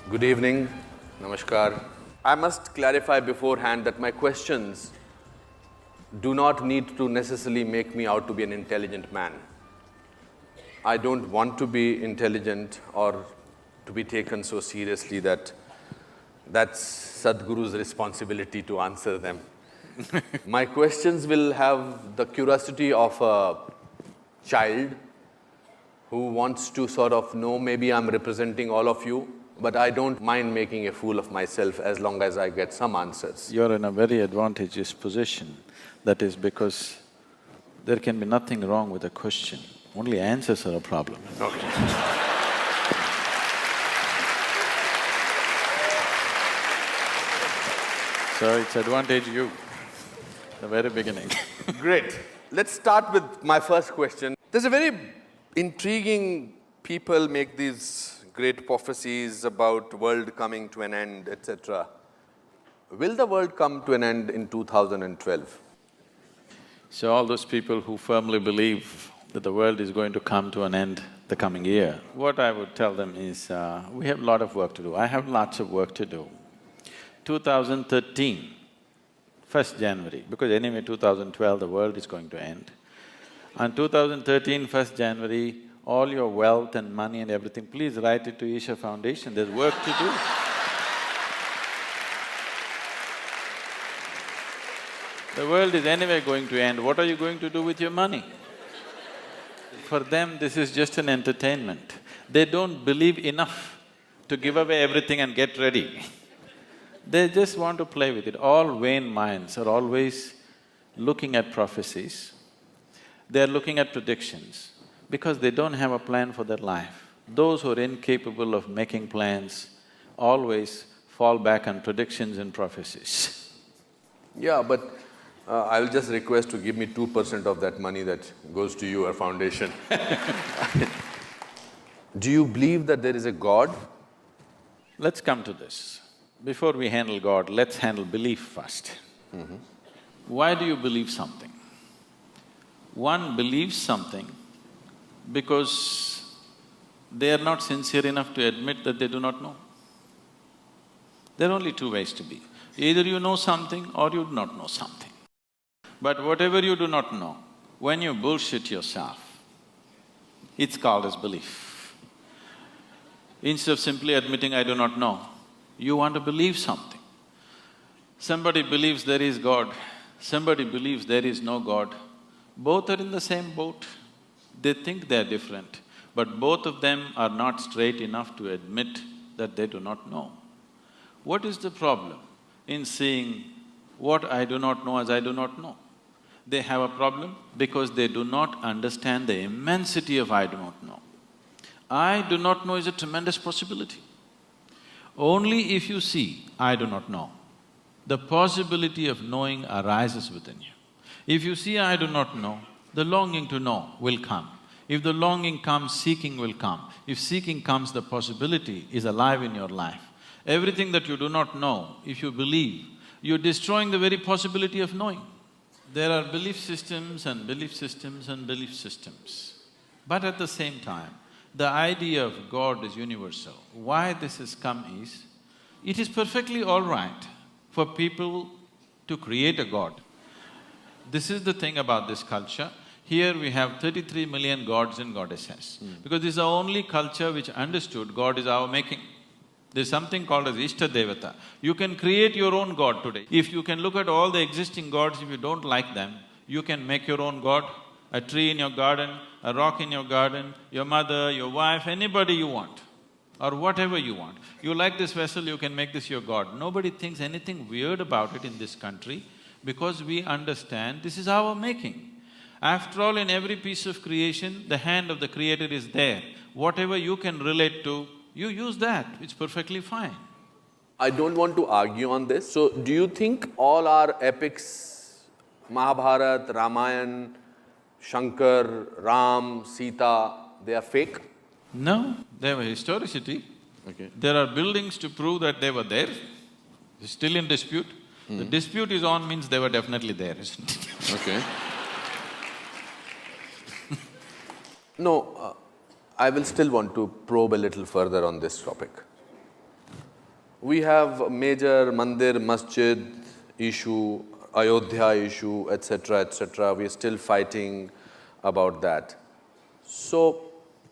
Good evening, namaskar. I must clarify beforehand that my questions do not need to necessarily make me out to be an intelligent man. I don't want to be intelligent or to be taken so seriously that that's Sadhguru's responsibility to answer them. My questions will have the curiosity of a child who wants to sort of know, maybe I'm representing all of you, but I don't mind making a fool of myself as long as I get some answers. You're in a very advantageous position. That is because there can be nothing wrong with a question, only answers are a problem. Okay. So it's advantage you, the very beginning. Great. Let's start with my first question. There's a very intriguing… people make these great prophecies about world coming to an end, etc. Will the world come to an end in 2012? So all those people who firmly believe that the world is going to come to an end the coming year, what I would tell them is, we have a lot of work to do. I have lots of work to do. 2013, 1st January, because anyway 2012 the world is going to end. On 2013, 1st January, all your wealth and money and everything, please write it to Isha Foundation, there's work to do. The world is anyway going to end, what are you going to do with your money? For them, this is just an entertainment. They don't believe enough to give away everything and get ready. They just want to play with it. All vain minds are always looking at prophecies, they're looking at predictions, because they don't have a plan for their life. Those who are incapable of making plans always fall back on predictions and prophecies. Yeah, but I'll just request to give me 2% of that money that goes to your foundation. Do you believe that there is a God? Let's come to this. Before we handle God, let's handle belief first. Why do you believe something? One believes something because they are not sincere enough to admit that they do not know. There are only two ways to be. Either you know something or you do not know something. But whatever you do not know, when you bullshit yourself, it's called as belief. Instead of simply admitting, I do not know, you want to believe something. Somebody believes there is God, somebody believes there is no God. Both are in the same boat. They think they're different, but both of them are not straight enough to admit that they do not know. What is the problem in seeing what I do not know as I do not know? They have a problem because they do not understand the immensity of I do not know. I do not know is a tremendous possibility. Only if you see, I do not know, the possibility of knowing arises within you. If you see, I do not know, the longing to know will come. If the longing comes, seeking will come. If seeking comes, the possibility is alive in your life. Everything that you do not know, if you believe, you're destroying the very possibility of knowing. There are belief systems and belief systems and belief systems. But at the same time, the idea of God is universal. Why this has come is, it is perfectly all right for people to create a God. This is the thing about this culture. Here we have 33 million gods and goddesses, because this is the only culture which understood God is our making. There's something called as Ishta Devata. You can create your own God today. If you can look at all the existing gods, if you don't like them, you can make your own God. A tree in your garden, a rock in your garden, your mother, your wife, anybody you want, or whatever you want. You like this vessel, you can make this your God. Nobody thinks anything weird about it in this country because we understand this is our making. After all, in every piece of creation, the hand of the Creator is there. Whatever you can relate to, you use that, it's perfectly fine. I don't want to argue on this. So, do you think all our epics, Mahabharata, Ramayana, Shankar, Ram, Sita, they are fake? No, they have a historicity. Okay. There are buildings to prove that they were there, it's still in dispute. The dispute is on means they were definitely there, isn't it? Okay. No, I will still want to probe a little further on this topic. We have a major mandir, masjid issue, Ayodhya issue, etc., etc. We are still fighting about that. So,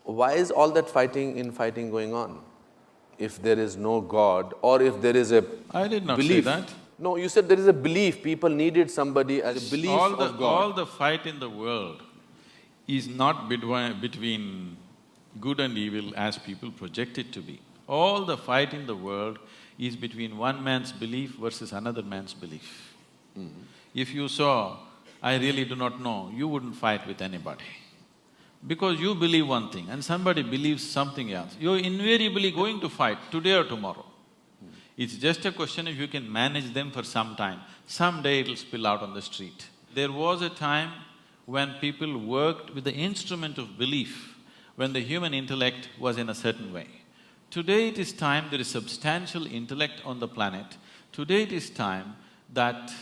why is all that fighting going on? If there is no God, or if there is a I did not belief. say that. No, you said there is a belief, people needed somebody as a belief of God. All the fight in the world is not between good and evil as people project it to be. All the fight in the world is between one man's belief versus another man's belief. If you saw, I really do not know, you wouldn't fight with anybody. Because you believe one thing and somebody believes something else, you're invariably going to fight today or tomorrow. It's just a question if you can manage them for some time. Someday it'll spill out on the street. There was a time when people worked with the instrument of belief, when the human intellect was in a certain way. Today it is time there is substantial intellect on the planet. Today it is time that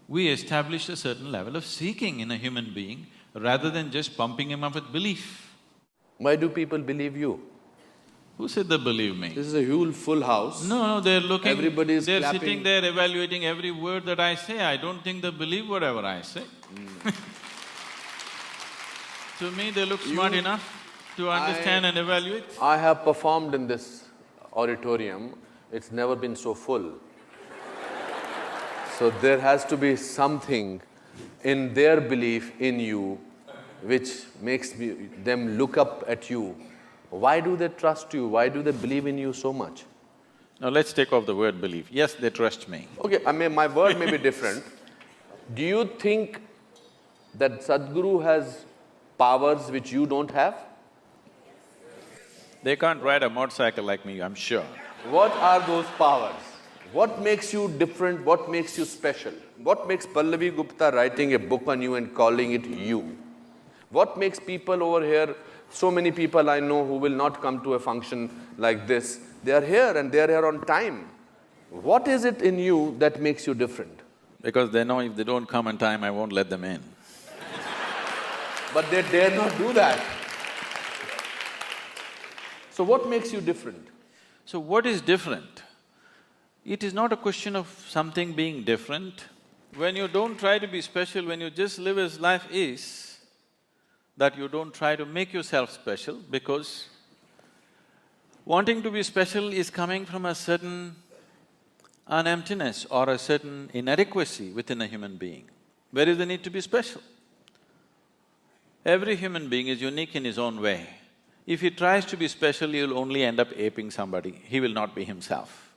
we establish a certain level of seeking in a human being rather than just pumping him up with belief. Why do people believe you? Who said they believe me? This is a huge full house. No, they're looking… Everybody is they're clapping. sitting there evaluating every word that I say. I don't think they believe whatever I say. To me, they look smart enough to understand and evaluate. I have performed in this auditorium, it's never been so full. So there has to be something in their belief in you which makes them look up at you. Why do they trust you? Why do they believe in you so much? Now let's take off the word belief. Yes, they trust me. Okay, I mean, my word may be different. Do you think that Sadhguru has powers which you don't have? They can't ride a motorcycle like me, I'm sure. What are those powers? What makes you different? What makes you special? What makes Pallavi Gupta writing a book on you and calling it you? What makes people over here, so many people I know who will not come to a function like this, they are here and they are here on time. What is it in you that makes you different? Because they know if they don't come on time, I won't let them in. But they dare not do that. So what makes you different? So what is different? It is not a question of something being different. When you don't try to be special, when you just live as life is, that you don't try to make yourself special, because wanting to be special is coming from a certain an emptiness or a certain inadequacy within a human being. Where is the need to be special? Every human being is unique in his own way. If he tries to be special, he'll only end up aping somebody, he will not be himself.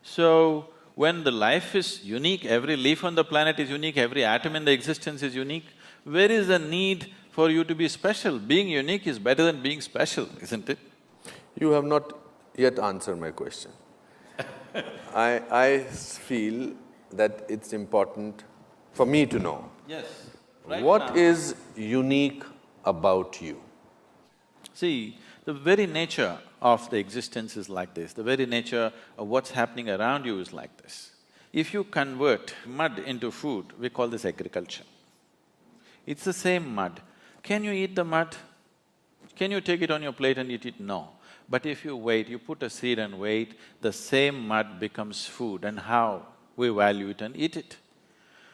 So, when the life is unique, every leaf on the planet is unique, every atom in the existence is unique, where is the need for you to be special? Being unique is better than being special, isn't it? You have not yet answered my question. I feel that it's important for me to know. Yes. What is unique about you? See, the very nature of the existence is like this, the very nature of what's happening around you is like this. If you convert mud into food, we call this agriculture. It's the same mud. Can you eat the mud? Can you take it on your plate and eat it? No. But if you wait, you put a seed and wait, the same mud becomes food, and how we value it and eat it.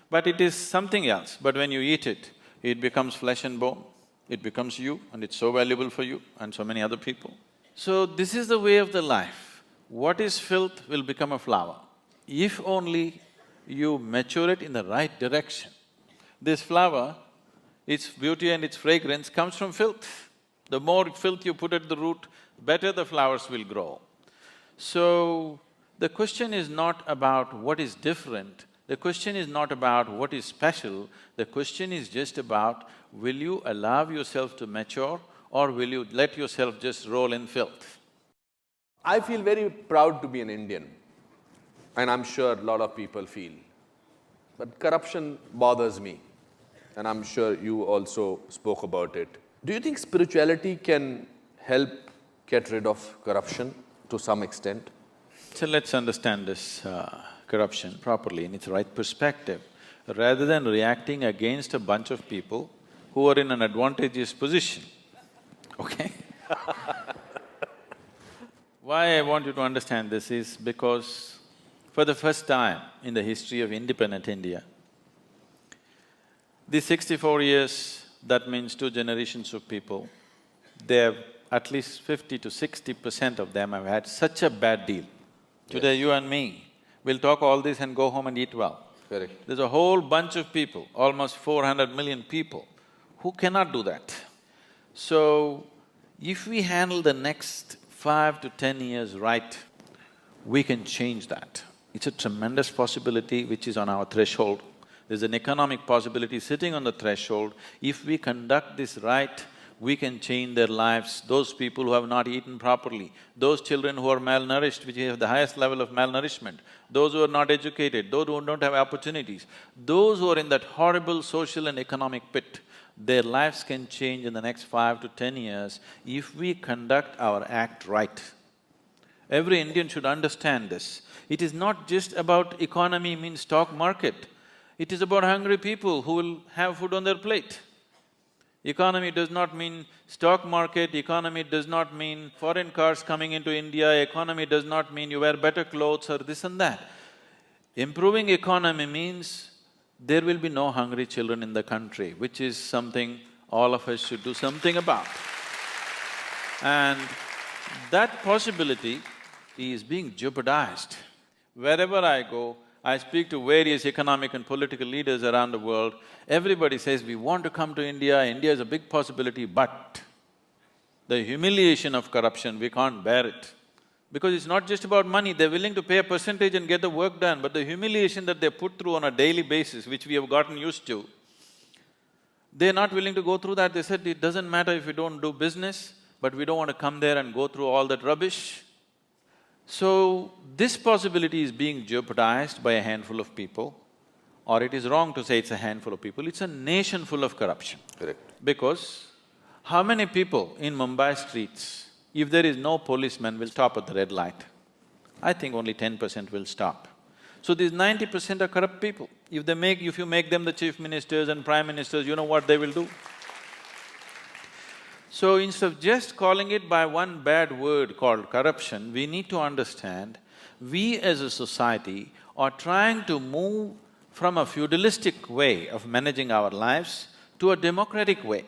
But it is something else, but when you eat it, it becomes flesh and bone, it becomes you, and it's so valuable for you and so many other people. So this is the way of the life. What is filth will become a flower, if only you mature it in the right direction. This flower, its beauty and its fragrance comes from filth. The more filth you put at the root, better the flowers will grow. So, the question is not about what is different, the question is not about what is special, the question is just about, will you allow yourself to mature or will you let yourself just roll in filth? I feel very proud to be an Indian, and I'm sure a lot of people feel. But corruption bothers me, and I'm sure you also spoke about it. Do you think spirituality can help get rid of corruption to some extent? So let's understand this corruption properly in its right perspective. Rather than reacting against a bunch of people who are in an advantageous position, okay? Why I want you to understand this is because for the first time in the history of independent India, these 64 years, that means 2 generations of people, they have at least 50 to 60% of them have had such a bad deal. Today you and me will talk all this and go home and eat well. Correct. There's a whole bunch of people, almost 400 million people, who cannot do that. So, if we handle the next 5 to 10 years right, we can change that. It's a tremendous possibility which is on our threshold. There's an economic possibility sitting on the threshold. If we conduct this right, we can change their lives. Those people who have not eaten properly, those children who are malnourished, which have the highest level of malnourishment, those who are not educated, those who don't have opportunities, those who are in that horrible social and economic pit, their lives can change in the next 5 to 10 years if we conduct our act right. Every Indian should understand this. It is not just about economy means stock market. It is about hungry people who will have food on their plate. Economy does not mean stock market, economy does not mean foreign cars coming into India, economy does not mean you wear better clothes or this and that. Improving economy means there will be no hungry children in the country, which is something all of us should do something about. And that possibility is being jeopardized. Wherever I go, I speak to various economic and political leaders around the world, everybody says, we want to come to India, India is a big possibility, but the humiliation of corruption, we can't bear it. Because it's not just about money, they're willing to pay a percentage and get the work done, but the humiliation that they put through on a daily basis, which we have gotten used to, they're not willing to go through that. They said, it doesn't matter if we don't do business, but we don't want to come there and go through all that rubbish. So, this possibility is being jeopardized by a handful of people, or it is wrong to say it's a handful of people, it's a nation full of corruption. Correct. Because how many people in Mumbai streets, if there is no policeman, will stop at the red light? I think only 10% will stop. So these 90% are corrupt people. If you make them the chief ministers and prime ministers, you know what they will do? So instead of just calling it by one bad word called corruption, we need to understand, we as a society are trying to move from a feudalistic way of managing our lives to a democratic way.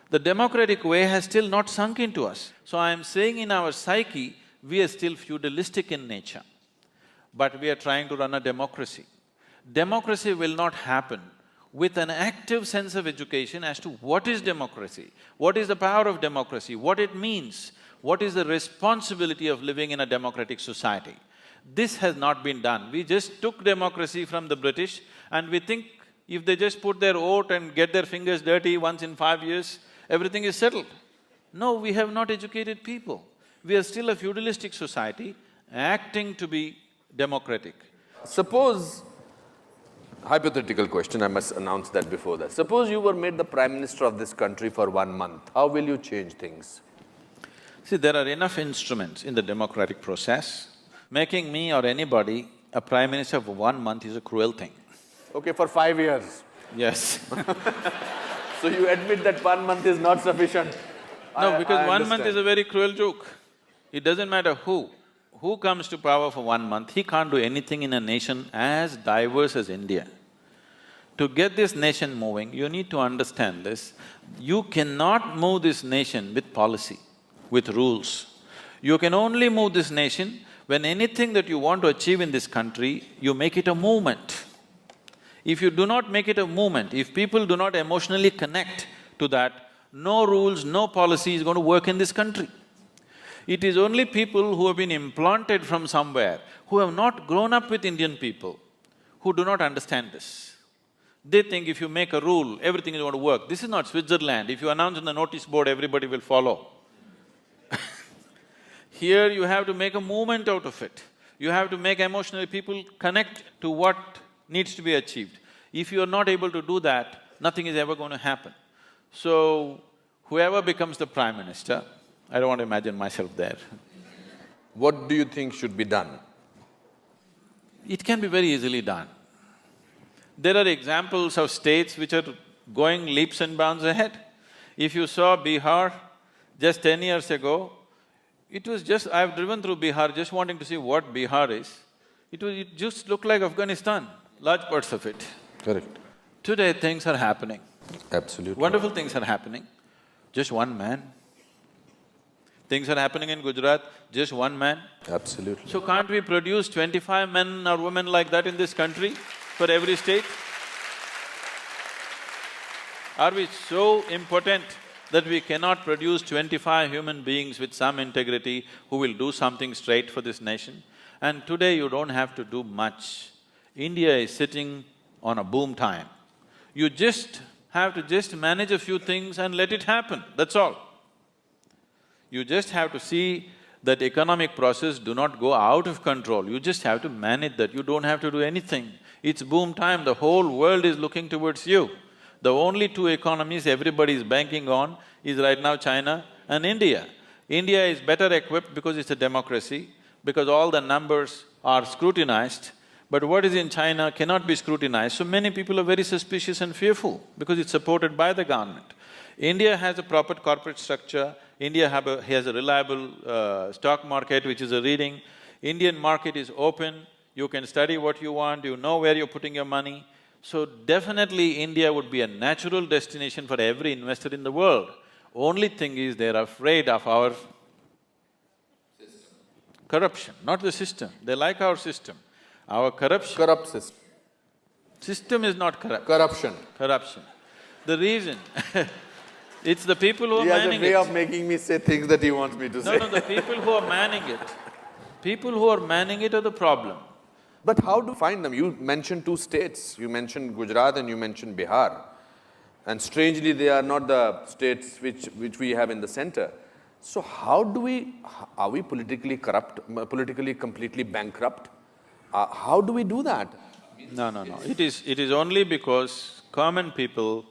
The democratic way has still not sunk into us. So I am saying in our psyche, we are still feudalistic in nature, but we are trying to run a democracy. Democracy will not happen with an active sense of education as to what is democracy, what is the power of democracy, what it means, what is the responsibility of living in a democratic society. This has not been done. We just took democracy from the British and we think if they just put their vote and get their fingers dirty once in 5 years, everything is settled. No, we have not educated people. We are still a feudalistic society acting to be democratic. Suppose, hypothetical question, I must announce that before that. Suppose you were made the Prime Minister of this country for 1 month, how will you change things? See, there are enough instruments in the democratic process. Making me or anybody a Prime Minister for 1 month is a cruel thing. Okay, for 5 years. Yes. So you admit that 1 month is not sufficient? No, because I 1 month is understand. a very cruel joke. It doesn't matter who comes to power for 1 month, he can't do anything in a nation as diverse as India. To get this nation moving, you need to understand this. You cannot move this nation with policy, with rules. You can only move this nation when anything that you want to achieve in this country, you make it a movement. If you do not make it a movement, if people do not emotionally connect to that, no rules, no policy is going to work in this country. It is only people who have been implanted from somewhere, who have not grown up with Indian people, who do not understand this. They think if you make a rule, everything is going to work. This is not Switzerland. If you announce on the notice board, everybody will follow. Here you have to make a movement out of it. You have to make emotionally people connect to what needs to be achieved. If you are not able to do that, nothing is ever going to happen. So, whoever becomes the Prime Minister, I don't want to imagine myself there. What do you think should be done? It can be very easily done. There are examples of states which are going leaps and bounds ahead. If you saw Bihar just 10 years ago, It was just… I've driven through Bihar just wanting to see what Bihar is. It just looked like Afghanistan, large parts of it. Correct. Today things are happening. Absolutely. Wonderful things are happening. Just one man. Things are happening in Gujarat, just one man. Absolutely. So can't we produce 25 men or women like that in this country for every state? Are we so impotent that we cannot produce 25 human beings with some integrity who will do something straight for this nation? And today you don't have to do much. India is sitting on a boom time. You just have to just manage a few things and let it happen, that's all. You just have to see that economic process do not go out of control, you just have to manage that, you don't have to do anything. It's boom time, the whole world is looking towards you. The only two economies everybody is banking on is right now China and India. India is better equipped because it's a democracy, because all the numbers are scrutinized, but what is in China cannot be scrutinized, so many people are very suspicious and fearful because it's supported by the government. India has a proper corporate structure, India has a reliable stock market which is a reading. Indian market is open, you can study what you want, you know where you're putting your money. So definitely India would be a natural destination for every investor in the world. Only thing is they're afraid of our corruption, not the system. They like our system. Our corruption… Corrupt system. System is not corrupt. Corruption. Corruption. The reason it's the people who are He has manning a way it. of making me say things that he wants me to say. No, the people who are manning it. People who are manning it are the problem. But how do you find them? You mentioned two states, you mentioned Gujarat and you mentioned Bihar. And strangely, they are not the states which we have in the center. So how do we… are we politically corrupt, politically completely bankrupt? How do we do that? No. It is only because common people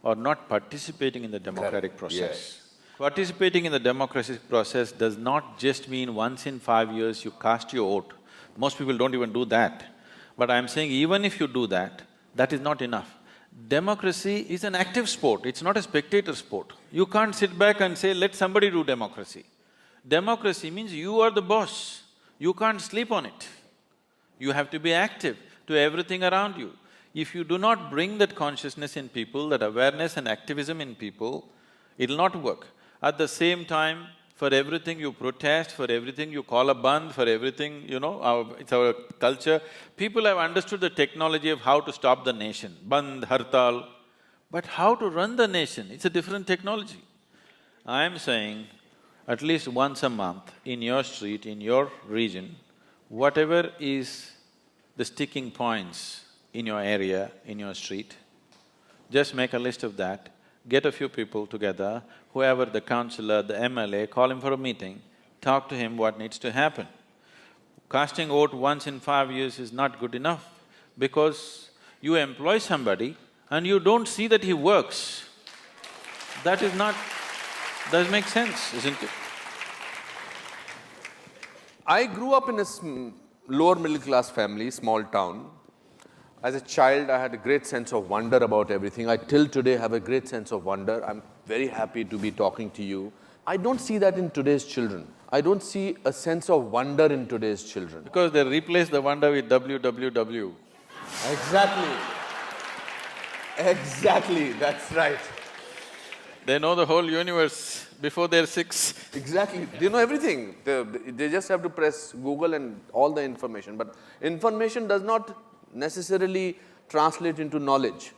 are not participating in the democratic process. Yes. Participating in the democratic process does not just mean once in 5 years you cast your vote. Most people don't even do that. But I'm saying even if you do that, that is not enough. Democracy is an active sport, it's not a spectator sport. You can't sit back and say, let somebody do democracy. Democracy means you are the boss, you can't sleep on it. You have to be active to everything around you. If you do not bring that consciousness in people, that awareness and activism in people, it'll not work. At the same time, for everything you protest, for everything you call a bandh, for everything, it's our culture. People have understood the technology of how to stop the nation, bandh, hartal, but how to run the nation, it's a different technology. I'm saying, at least once a month, in your street, in your region, whatever is the sticking points in your area, in your street, just make a list of that, get a few people together, whoever the councillor, the MLA, call him for a meeting, talk to him what needs to happen. Casting vote once in 5 years is not good enough because you employ somebody and you don't see that he works. That is not… does make sense, isn't it? I grew up in a lower middle class family, small town. As a child, I had a great sense of wonder about everything. I till today have a great sense of wonder. I'm very happy to be talking to you. I don't see that in today's children. I don't see a sense of wonder in today's children. Because they replace the wonder with www. Exactly. Exactly, that's right. They know the whole universe before they're 6. Exactly, they know everything. They just have to press Google and all the information. But information does not necessarily translate into knowledge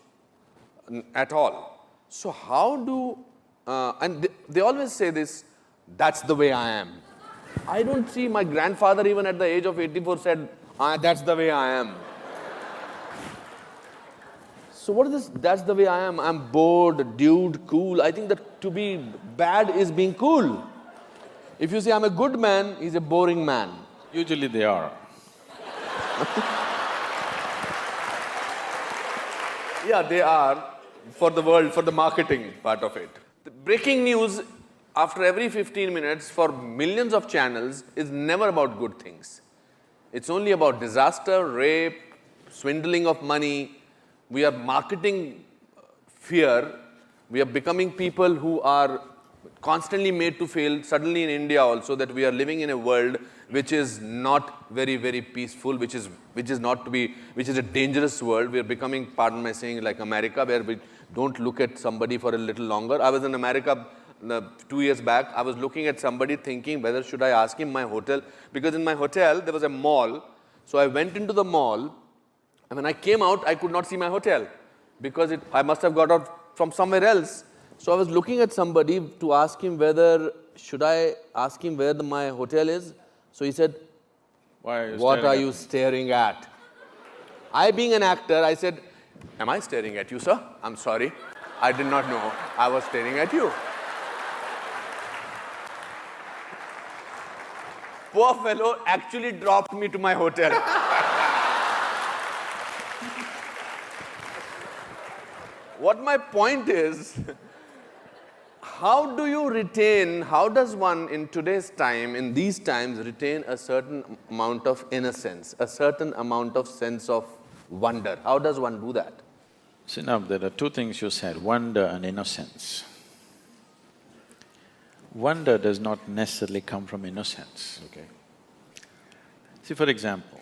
at all. So how do… and they always say this, that's the way I am. I don't see… my grandfather even at the age of 84 said, that's the way I am. So what is this, that's the way I am? I'm bored, dude, cool. I think that to be bad is being cool. If you say I'm a good man, he's a boring man. Usually they are. Yeah, they are for the world, for the marketing part of it. The breaking news after every 15 minutes for millions of channels is never about good things. It's only about disaster, rape, swindling of money. We are marketing fear. We are becoming people who are constantly made to feel, suddenly in India also, that we are living in a world which is not very, very peaceful, which is a dangerous world. We are becoming, pardon my saying, like America, where we don't look at somebody for a little longer. I was in America 2 years back. I was looking at somebody thinking whether should I ask him my hotel, because in my hotel there was a mall. So I went into the mall, and when I came out, I could not see my hotel because I must have got out from somewhere else. So I was looking at somebody to ask him whether should I ask him where my hotel is. So he said, "What are you staring at?" I, being an actor, I said, "Am I staring at you, sir? I'm sorry. I did not know I was staring at you." Poor fellow actually dropped me to my hotel. What my point is, how does one in today's time, in these times, retain a certain amount of innocence, a certain amount of sense of wonder? How does one do that? See, now there are two things you said, wonder and innocence. Wonder does not necessarily come from innocence. Okay. See, for example,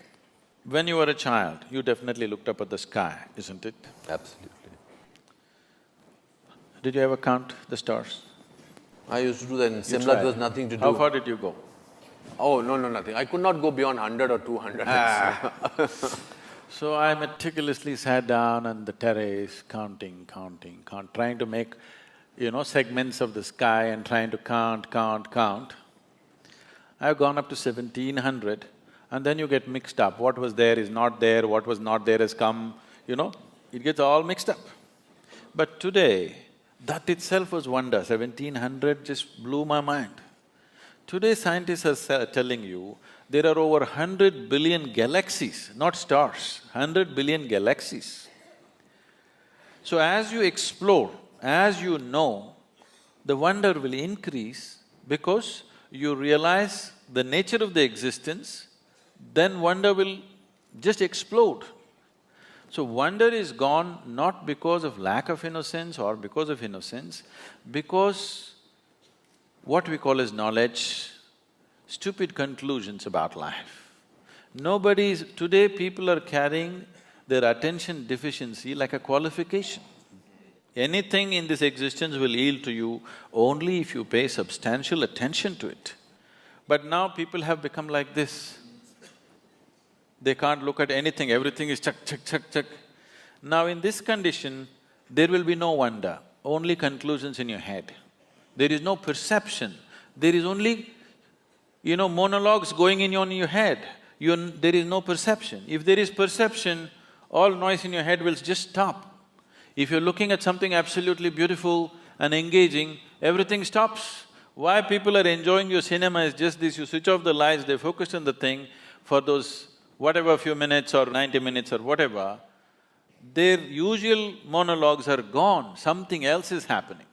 when you were a child, you definitely looked up at the sky, isn't it? Absolutely. Did you ever count the stars? I used to do that in Simla. There was nothing to do. How far did you go? Oh, no, nothing. I could not go beyond 100 or 200. So I meticulously sat down on the terrace, counting, trying to make, segments of the sky and trying to count. I've gone up to 1700, and then you get mixed up. What was there is not there, what was not there has come, it gets all mixed up. But today, that itself was wonder. 1700 just blew my mind. Today scientists are telling you there are over 100 billion galaxies, not stars, 100 billion galaxies. So as you explore, as you know, the wonder will increase because you realize the nature of the existence, then wonder will just explode. So wonder is gone not because of lack of innocence or because of innocence, because what we call as knowledge, stupid conclusions about life. Today people are carrying their attention deficiency like a qualification. Anything in this existence will yield to you only if you pay substantial attention to it. But now people have become like this. They can't look at anything, everything is check. Now in this condition, there will be no wonder, only conclusions in your head. There is no perception, there is only, monologues going on in your head. There is no perception. If there is perception, all noise in your head will just stop. If you're looking at something absolutely beautiful and engaging, everything stops. Why people are enjoying your cinema is just this, you switch off the lights, they focus on the thing for those whatever few minutes or 90 minutes or whatever, their usual monologues are gone, something else is happening.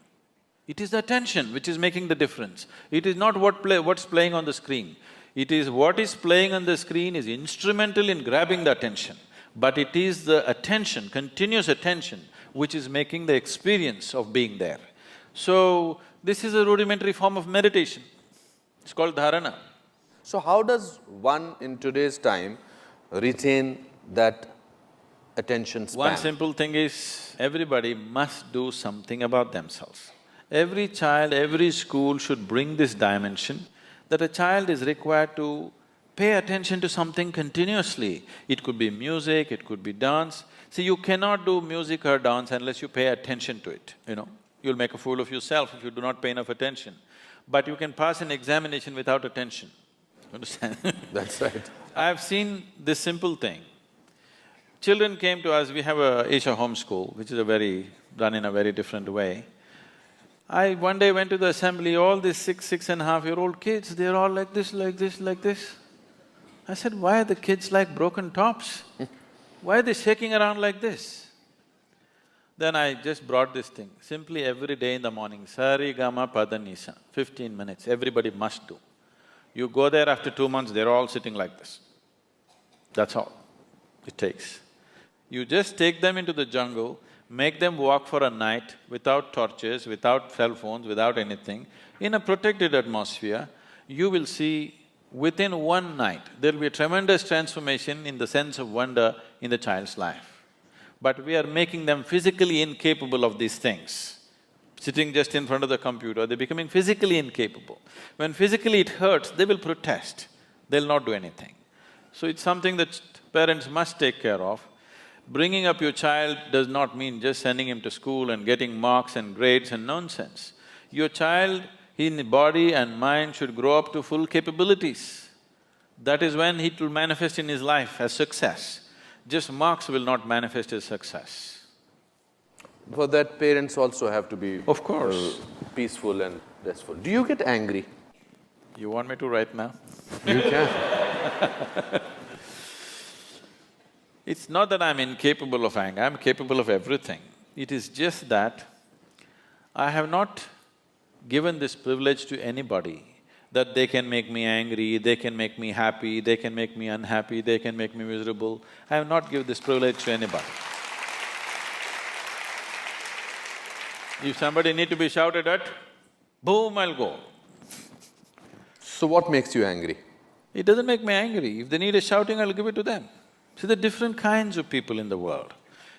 It is the attention which is making the difference. It is not what's playing on the screen. It is what is playing on the screen is instrumental in grabbing the attention, but it is the attention, continuous attention, which is making the experience of being there. So, this is a rudimentary form of meditation. It's called dharana. So how does one in today's time retain that attention span? One simple thing is, everybody must do something about themselves. Every child, every school should bring this dimension that a child is required to pay attention to something continuously. It could be music, it could be dance. See, you cannot do music or dance unless you pay attention to it, You'll make a fool of yourself if you do not pay enough attention. But you can pass an examination without attention, understand? That's right. I've seen this simple thing. Children came to us, we have a Isha homeschool, which is done in a very different way. I one day went to the assembly, all these 6.5-year-old kids, they're all like this. I said, why are the kids like broken tops? Why are they shaking around like this? Then I just brought this thing, simply every day in the morning, sari gama pada nisa, 15 minutes, everybody must do. You go there after 2 months, they're all sitting like this. That's all it takes. You just take them into the jungle, make them walk for a night without torches, without cell phones, without anything, in a protected atmosphere, you will see within one night, there'll be a tremendous transformation in the sense of wonder in the child's life. But we are making them physically incapable of these things. Sitting just in front of the computer, they're becoming physically incapable. When physically it hurts, they will protest, they'll not do anything. So it's something that parents must take care of. Bringing up your child does not mean just sending him to school and getting marks and grades and nonsense. Your child in body and mind should grow up to full capabilities. That is when it will manifest in his life as success. Just marks will not manifest as success. For that, parents also have to be… Of course. Peaceful and restful. Do you get angry? You want me to right now? You can. It's not that I'm incapable of anger, I'm capable of everything. It is just that I have not given this privilege to anybody that they can make me angry, they can make me happy, they can make me unhappy, they can make me miserable. I have not given this privilege to anybody. If somebody need to be shouted at, boom, I'll go. So what makes you angry? It doesn't make me angry. If they need a shouting, I'll give it to them. See, there are different kinds of people in the world.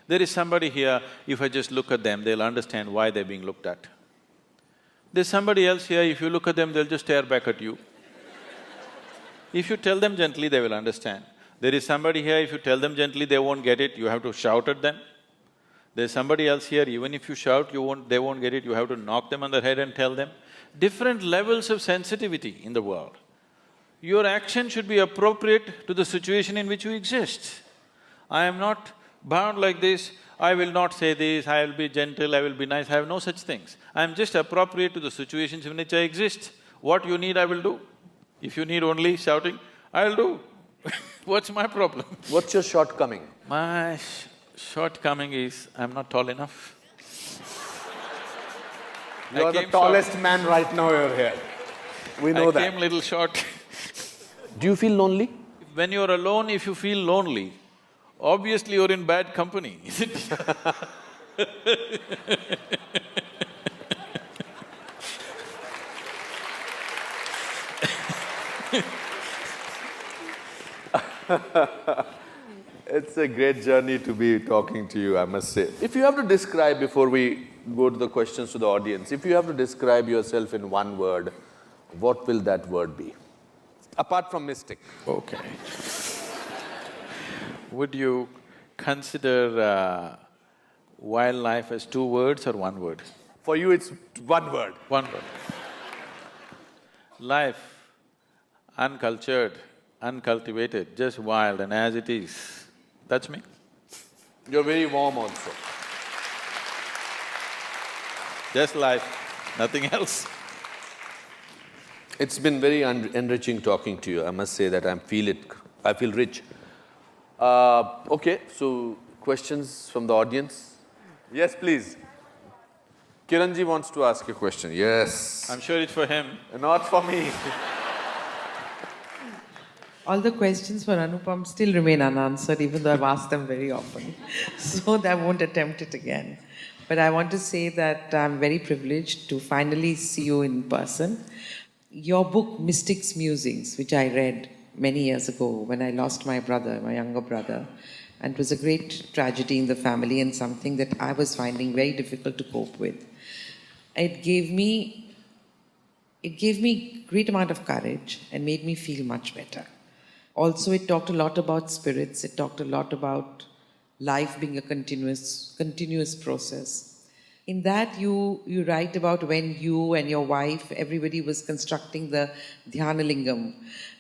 There is somebody here, if I just look at them, they'll understand why they're being looked at. There's somebody else here, if you look at them, they'll just stare back at you. If you tell them gently, they will understand. There is somebody here, if you tell them gently, they won't get it, you have to shout at them. There's somebody else here, even if you shout, they won't get it, you have to knock them on the head and tell them. Different levels of sensitivity in the world. Your action should be appropriate to the situation in which you exist. I am not bound like this, I will not say this, I will be gentle, I will be nice, I have no such things. I am just appropriate to the situations in which I exist. What you need, I will do. If you need only shouting, I'll do. What's my problem? What's your shortcoming? My shortcoming is, I'm not tall enough. You're the tallest man right now you're here. We know that. I came little short. Do you feel lonely? When you're alone, if you feel lonely, obviously you're in bad company, isn't it? It's a great journey to be talking to you, I must say. If you have to describe, before we go to the questions to the audience, if you have to describe yourself in one word, what will that word be? Apart from mystic. Okay. Would you consider wildlife as 2 words or 1 word? For you, it's one word. 1 word. Life, uncultured, uncultivated, just wild and as it is. That's me. You're very warm also. Just life, nothing else. It's been very enriching talking to you, I must say that I feel rich. Okay, so questions from the audience? Yes, please. Kiranji wants to ask a question, yes. I'm sure it's for him. Not for me. All the questions for Anupam still remain unanswered, even though I've asked them very often. So I won't attempt it again. But I want to say that I'm very privileged to finally see you in person. Your book, Mystic's Musings, which I read many years ago when I lost my brother, my younger brother, and it was a great tragedy in the family and something that I was finding very difficult to cope with. It gave me great amount of courage and made me feel much better. Also, it talked a lot about spirits, it talked a lot about life being a continuous process. In that, you write about when you and your wife, everybody was constructing the Dhyana Lingam.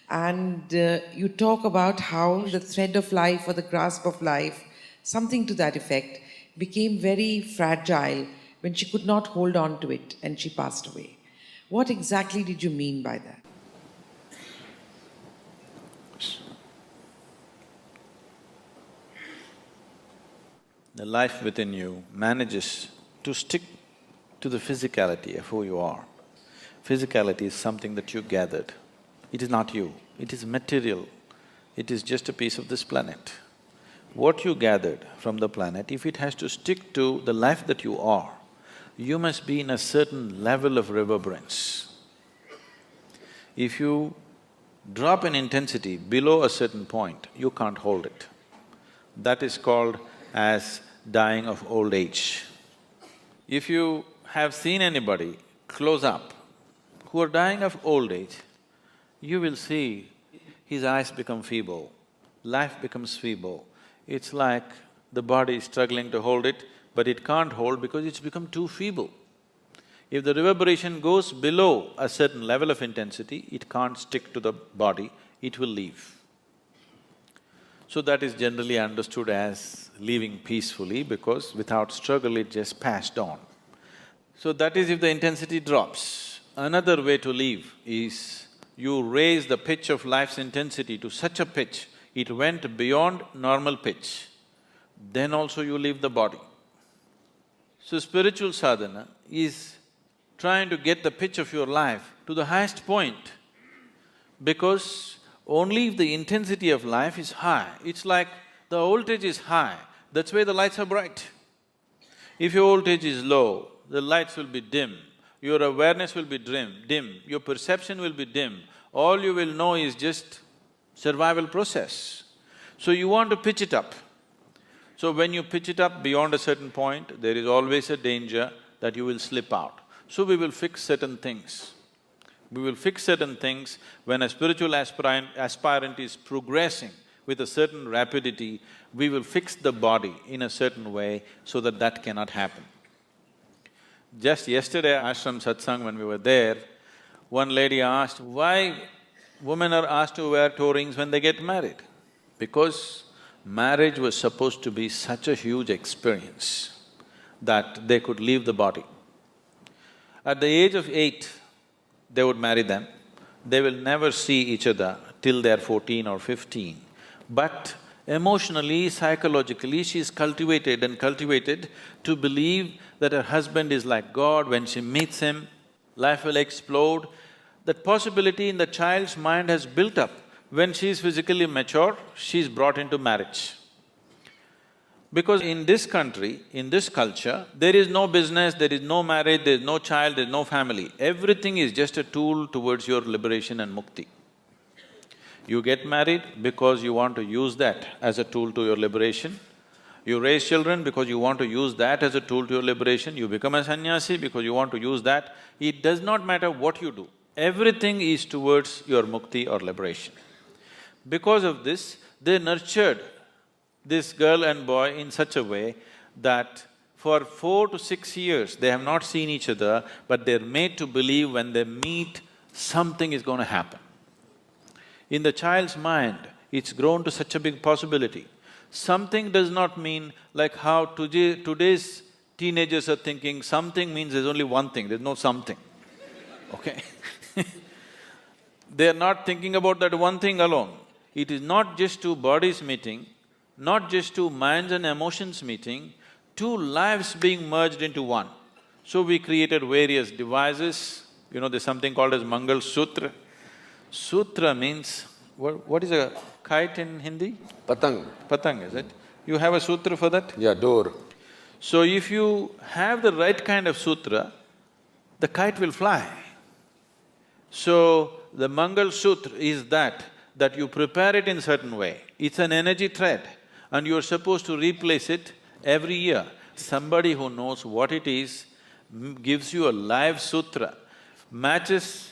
And you talk about how the thread of life or the grasp of life, something to that effect, became very fragile when she could not hold on to it and she passed away. What exactly did you mean by that? The life within you manages to stick to the physicality of who you are. Physicality is something that you gathered. It is not you, it is material. It is just a piece of this planet. what you gathered from the planet, if it has to stick to the life that you are, you must be in a certain level of reverberance. If you drop an intensity below a certain point, you can't hold it. That is called as dying of old age. If you have seen anybody close up who are dying of old age, you will see his eyes become feeble, life becomes feeble. It's like the body is struggling to hold it, but it can't hold because it's become too feeble. If the reverberation goes below a certain level of intensity, it can't stick to the body, it will leave. So that is generally understood as leaving peacefully because without struggle it just passed on. So that is if the intensity drops. Another way to leave is you raise the pitch of life's intensity to such a pitch, it went beyond normal pitch, then also you leave the body. So spiritual sadhana is trying to get the pitch of your life to the highest point, because only if the intensity of life is high, it's like the voltage is high, that's why the lights are bright. If your voltage is low, the lights will be dim, your awareness will be dim, your perception will be dim, all you will know is just survival process. So you want to pitch it up. So when you pitch it up beyond a certain point, there is always a danger that you will slip out. So we will fix certain things. We will fix certain things when a spiritual aspirant is progressing with a certain rapidity, we will fix the body in a certain way so that that cannot happen. Just yesterday, ashram satsang, when we were there, one lady asked, why women are asked to wear toe rings when they get married? Because marriage was supposed to be such a huge experience that they could leave the body. At the age of 8, they would marry them. They will never see each other till they're 14 or 15. But emotionally, psychologically, she is cultivated to believe that her husband is like God. When she meets him, life will explode. That possibility in the child's mind has built up. When she is physically mature, she is brought into marriage. Because in this country, in this culture, there is no business, there is no marriage, there is no child, there is no family. Everything is just a tool towards your liberation and mukti. You get married because you want to use that as a tool to your liberation. You raise children because you want to use that as a tool to your liberation. You become a sannyasi because you want to use that. It does not matter what you do. Everything is towards your mukti or liberation. Because of this, they nurtured this girl and boy in such a way that for 4 to 6 years, they have not seen each other, but they're made to believe when they meet, something is going to happen. In the child's mind, it's grown to such a big possibility. Something does not mean like how today's teenagers are thinking, something means there's only one thing, there's no something, okay? They're not thinking about that one thing alone. It is not just two bodies meeting, not just two minds and emotions meeting, two lives being merged into one. So we created various devices, there's something called as Mangal Sutra. Sutra means… what is a kite in Hindi? Patang. Patang, is it? You have a sutra for that? Yeah, door. So if you have the right kind of sutra, the kite will fly. So the Mangal Sutra is that you prepare it in certain way. It's an energy thread and you're supposed to replace it every year. Somebody who knows what it is gives you a live sutra, matches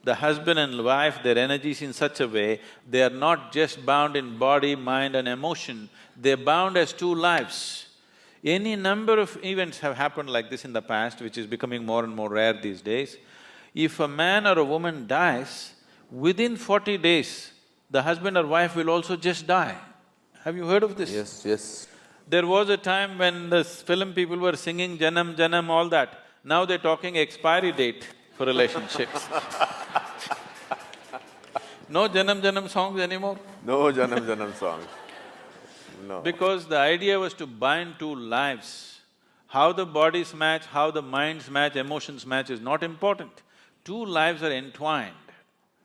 the husband and wife, their energies in such a way, they are not just bound in body, mind and emotion, they're bound as two lives. Any number of events have happened like this in the past, which is becoming more and more rare these days. If a man or a woman dies, within 40 days, the husband or wife will also just die. Have you heard of this? Yes, yes. There was a time when the film people were singing Janam, Janam, all that. Now they're talking expiry date for relationships. No Janam Janam songs anymore? No Janam Janam songs. No. Because the idea was to bind two lives. How the bodies match, how the minds match, emotions match is not important. Two lives are entwined.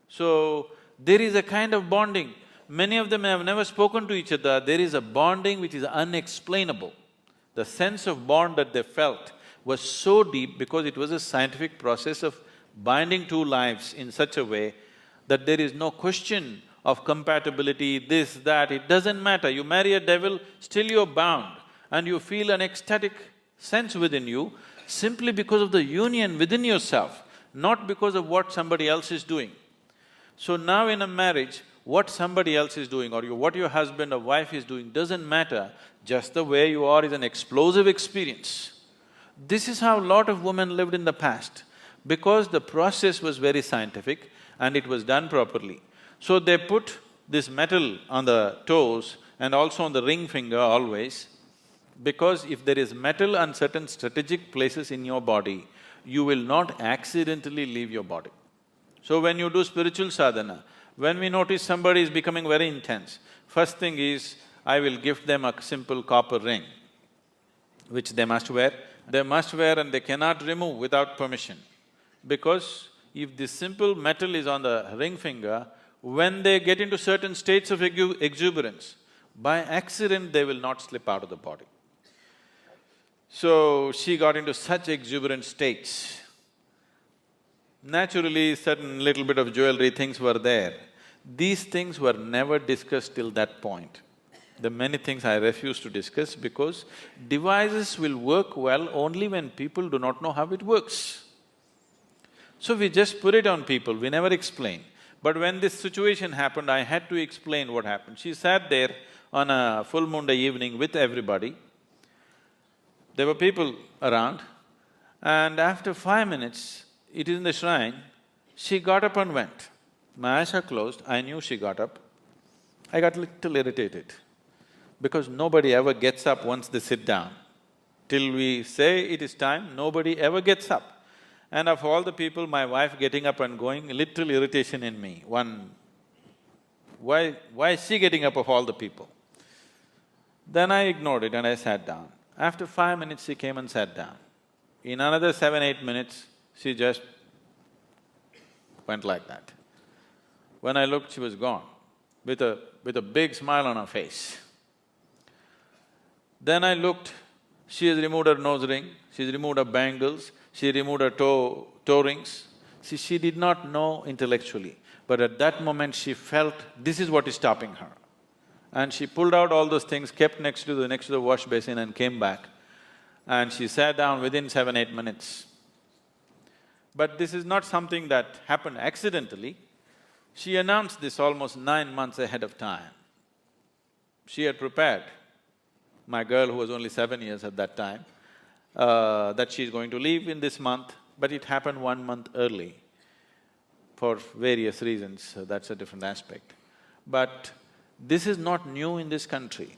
So, there is a kind of bonding. Many of them have never spoken to each other. There is a bonding which is unexplainable. The sense of bond that they felt was so deep because it was a scientific process of binding two lives in such a way that there is no question of compatibility, this, that, it doesn't matter. You marry a devil, still you're bound, and you feel an ecstatic sense within you simply because of the union within yourself, not because of what somebody else is doing. So now in a marriage, what somebody else is doing or what your husband or wife is doing doesn't matter, just the way you are is an explosive experience. This is how a lot of women lived in the past, because the process was very scientific and it was done properly. So they put this metal on the toes and also on the ring finger always, because if there is metal on certain strategic places in your body, you will not accidentally leave your body. So when you do spiritual sadhana, when we notice somebody is becoming very intense, first thing is, I will gift them a simple copper ring, which they must wear. They must wear and they cannot remove without permission. Because if this simple metal is on the ring finger, when they get into certain states of exuberance, by accident they will not slip out of the body. So she got into such exuberant states. Naturally, certain little bit of jewelry things were there. These things were never discussed till that point. The many things I refuse to discuss because devices will work well only when people do not know how it works. So we just put it on people, we never explain. But when this situation happened, I had to explain what happened. She sat there on a full moon day evening with everybody. There were people around, and after 5 minutes, it is in the shrine, she got up and went. My eyes are closed, I knew she got up. I got little irritated, because nobody ever gets up once they sit down. Till we say it is time, nobody ever gets up. And of all the people, my wife getting up and going, little irritation in me. Why is she getting up of all the people? Then I ignored it and I sat down. After 5 minutes, she came and sat down. In another 7-8 minutes, she just went like that. When I looked, she was gone, with a big smile on her face. Then I looked, she has removed her nose ring, she's removed her bangles, she removed her toe rings. See, she did not know intellectually, but at that moment she felt this is what is stopping her. And she pulled out all those things, kept next to the wash basin and came back. And she sat down within 7-8 minutes. But this is not something that happened accidentally. She announced this almost 9 months ahead of time. She had prepared my girl, who was only 7 years at that time, that she's going to leave in this month, but it happened 1 month early for various reasons, so that's a different aspect. But this is not new in this country.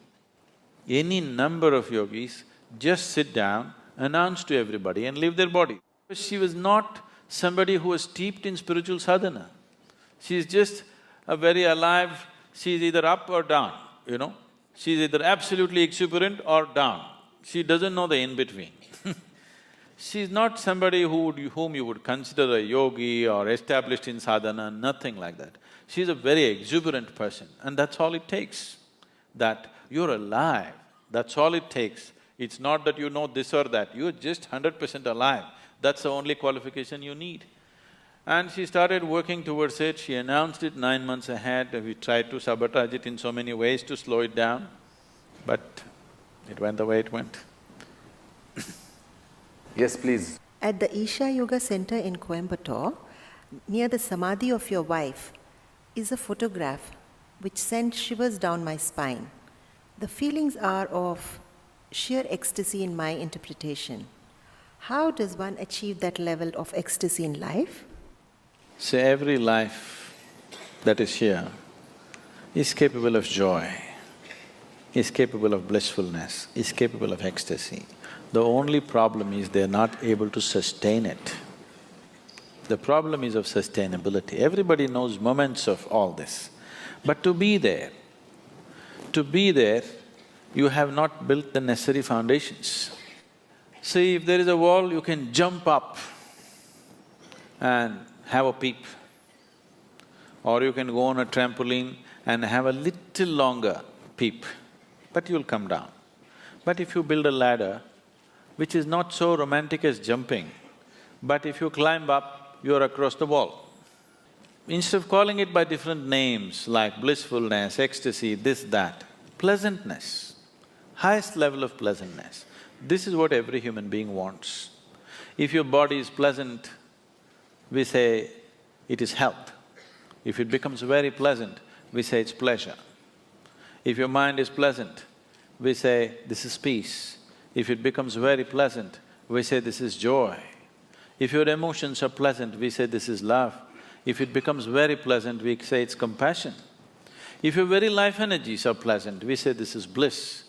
Any number of yogis just sit down, announce to everybody and leave their body. She was not somebody who was steeped in spiritual sadhana. She's just a very alive, she's either up or down, you know. She's either absolutely exuberant or down. She doesn't know the in-between. She's not somebody whom you would consider a yogi or established in sadhana, nothing like that. She's a very exuberant person, and that's all it takes. That you're alive, that's all it takes. It's not that you know this or that, you're just 100% alive. That's the only qualification you need. And she started working towards it, she announced it 9 months ahead, we tried to sabotage it in so many ways to slow it down, but it went the way it went. Yes, please. At the Isha Yoga Center in Coimbatore, near the Samadhi of your wife, is a photograph which sent shivers down my spine. The feelings are of sheer ecstasy in my interpretation. How does one achieve that level of ecstasy in life? So every life that is here is capable of joy, is capable of blissfulness, is capable of ecstasy. The only problem is they're not able to sustain it. The problem is of sustainability. Everybody knows moments of all this. But to be there, you have not built the necessary foundations. See, if there is a wall, you can jump up and have a peep. Or you can go on a trampoline and have a little longer peep, but you'll come down. But if you build a ladder, which is not so romantic as jumping, but if you climb up, you're across the wall. Instead of calling it by different names like blissfulness, ecstasy, this, that, pleasantness, highest level of pleasantness, this is what every human being wants. If your body is pleasant, we say it is health. If it becomes very pleasant, we say it's pleasure. If your mind is pleasant, we say this is peace. If it becomes very pleasant, we say this is joy. If your emotions are pleasant, we say this is love. If it becomes very pleasant, we say it's compassion. If your very life energies are pleasant, we say this is bliss.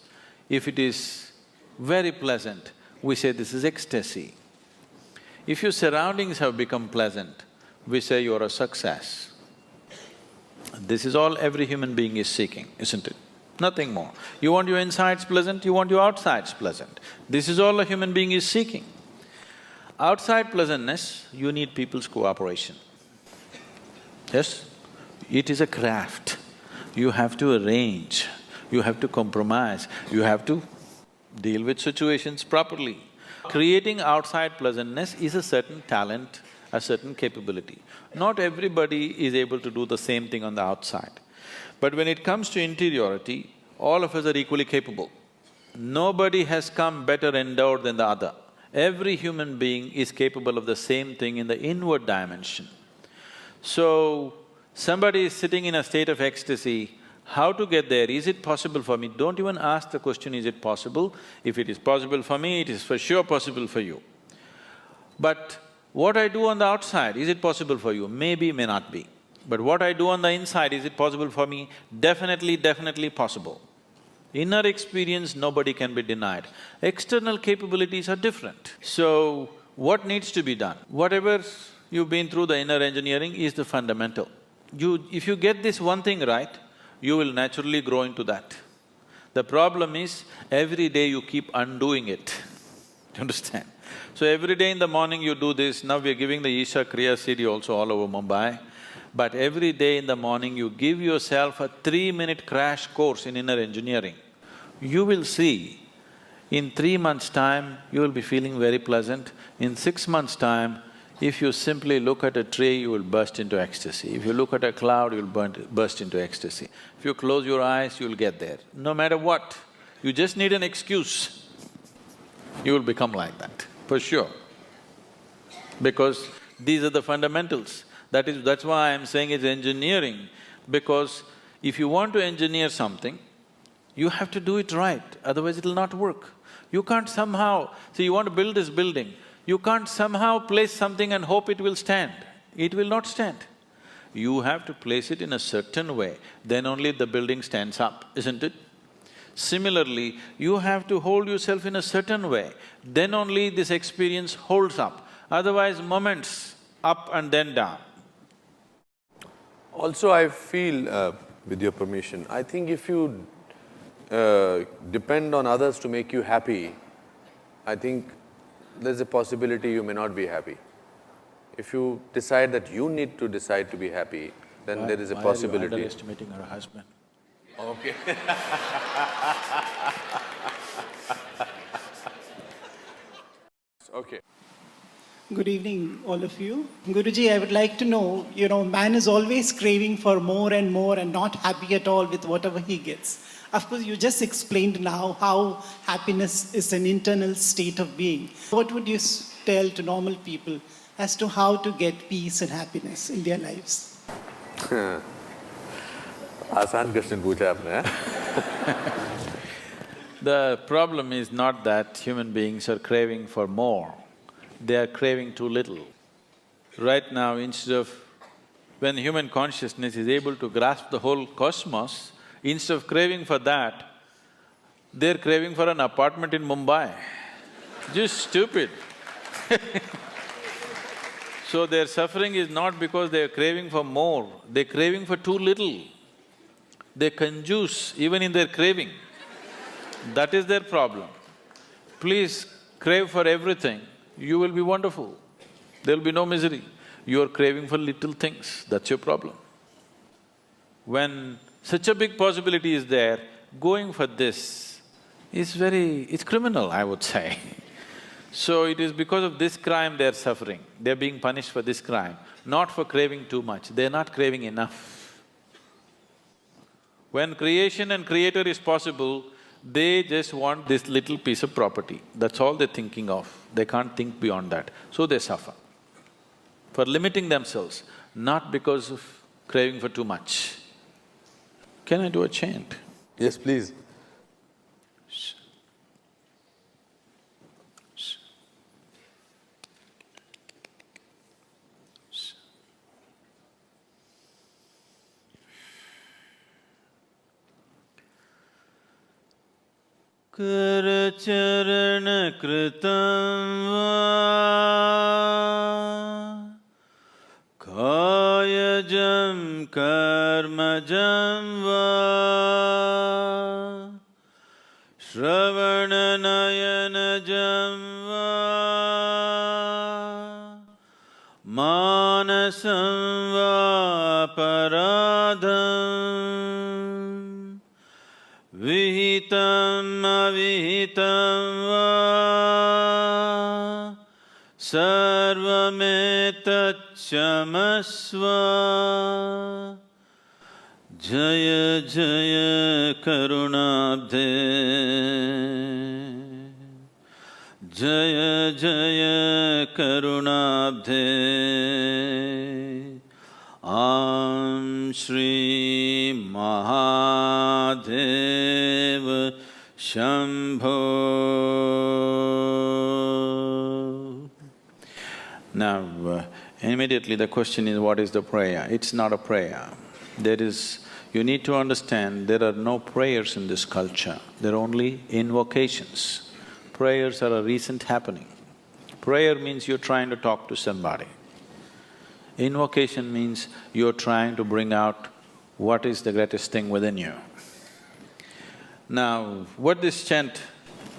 If it is very pleasant, we say this is ecstasy. If your surroundings have become pleasant, we say you're a success. This is all every human being is seeking, isn't it? Nothing more. You want your insides pleasant, you want your outsides pleasant. This is all a human being is seeking. Outside pleasantness, you need people's cooperation. Yes? It is a craft. You have to arrange, you have to compromise, you have to deal with situations properly. Creating outside pleasantness is a certain talent, a certain capability. Not everybody is able to do the same thing on the outside. But when it comes to interiority, all of us are equally capable. Nobody has come better endowed than the other. Every human being is capable of the same thing in the inward dimension. So, somebody is sitting in a state of ecstasy, how to get there? Is it possible for me? Don't even ask the question, is it possible? If it is possible for me, it is for sure possible for you. But what I do on the outside, is it possible for you? Maybe, may not be. But what I do on the inside, is it possible for me? Definitely, definitely possible. Inner experience, nobody can be denied. External capabilities are different. So, what needs to be done? Whatever you've been through, the inner engineering is the fundamental. If you get this one thing right, you will naturally grow into that. The problem is, every day you keep undoing it. You understand? So every day in the morning you do this, now we are giving the Isha Kriya CD also all over Mumbai. But every day in the morning you give yourself a 3-minute crash course in inner engineering. You will see, in 3 months' time, you will be feeling very pleasant. In 6 months' time, if you simply look at a tree, you will burst into ecstasy. If you look at a cloud, you will burst into ecstasy. If you close your eyes, you will get there. No matter what, you just need an excuse, you will become like that, for sure. Because these are the fundamentals. That's why I'm saying it's engineering, because if you want to engineer something, you have to do it right, otherwise it'll not work. You can't somehow… See, you want to build this building, you can't somehow place something and hope it will stand. It will not stand. You have to place it in a certain way, then only the building stands up, isn't it? Similarly, you have to hold yourself in a certain way, then only this experience holds up. Otherwise, moments up and then down. Also, I feel, with your permission, I think if you depend on others to make you happy, I think there's a possibility you may not be happy. If you decide that you need to decide to be happy, then there is a possibility. Why are you underestimating her husband? Okay. Okay. Good evening, all of you. Guruji, I would like to know, man is always craving for more and not happy at all with whatever he gets. Of course, you just explained now how happiness is an internal state of being. What would you tell to normal people as to how to get peace and happiness in their lives? आसान question पूछा आपने। The problem is not that human beings are craving for more, they are craving too little. Right now, instead of… when human consciousness is able to grasp the whole cosmos, instead of craving for that, they're craving for an apartment in Mumbai. Just stupid. So their suffering is not because they're craving for more, they're craving for too little. They conjuice even in their craving. That is their problem. Please crave for everything, you will be wonderful. There'll be no misery. You're craving for little things, that's your problem. When Such a big possibility is there, going for this is it's criminal, I would say. So it is because of this crime they're suffering, they're being punished for this crime, not for craving too much, they're not craving enough. When creation and creator is possible, they just want this little piece of property, that's all they're thinking of, they can't think beyond that, so they suffer. For limiting themselves, not because of craving for too much. Can I do a chant? Yes, please. Kara charana kritam va kayajam karmajam va shravana nayanajam va manasam va paradham vihitam avihitam va sarvametacchamasva jaya jaya karunabde jaya jaya karunabde Am Shri Mahadeva Shambho. Now, immediately the question is, what is the prayer? It's not a prayer. You need to understand, there are no prayers in this culture, there are only invocations. Prayers are a recent happening. Prayer means you're trying to talk to somebody. Invocation means you're trying to bring out what is the greatest thing within you. Now, what this chant,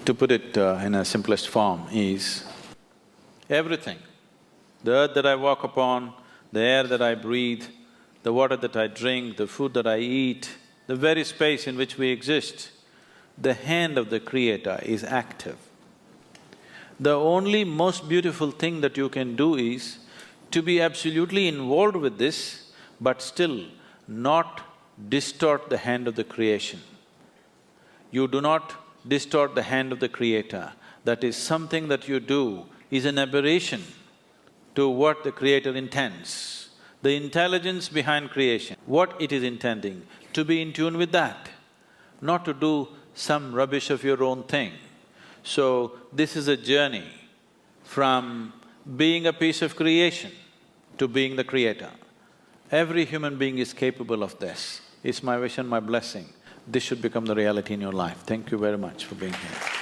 to put it in a simplest form, is everything. The earth that I walk upon, the air that I breathe, the water that I drink, the food that I eat, the very space in which we exist, the hand of the Creator is active. The only most beautiful thing that you can do is to be absolutely involved with this, but still not distort the hand of the creation. You do not distort the hand of the Creator. That is, something that you do is an aberration to what the Creator intends. The intelligence behind creation, what it is intending, to be in tune with that, not to do some rubbish of your own thing. So, this is a journey from being a piece of creation to being the Creator. Every human being is capable of this. It's my wish and my blessing. This should become the reality in your life. Thank you very much for being here.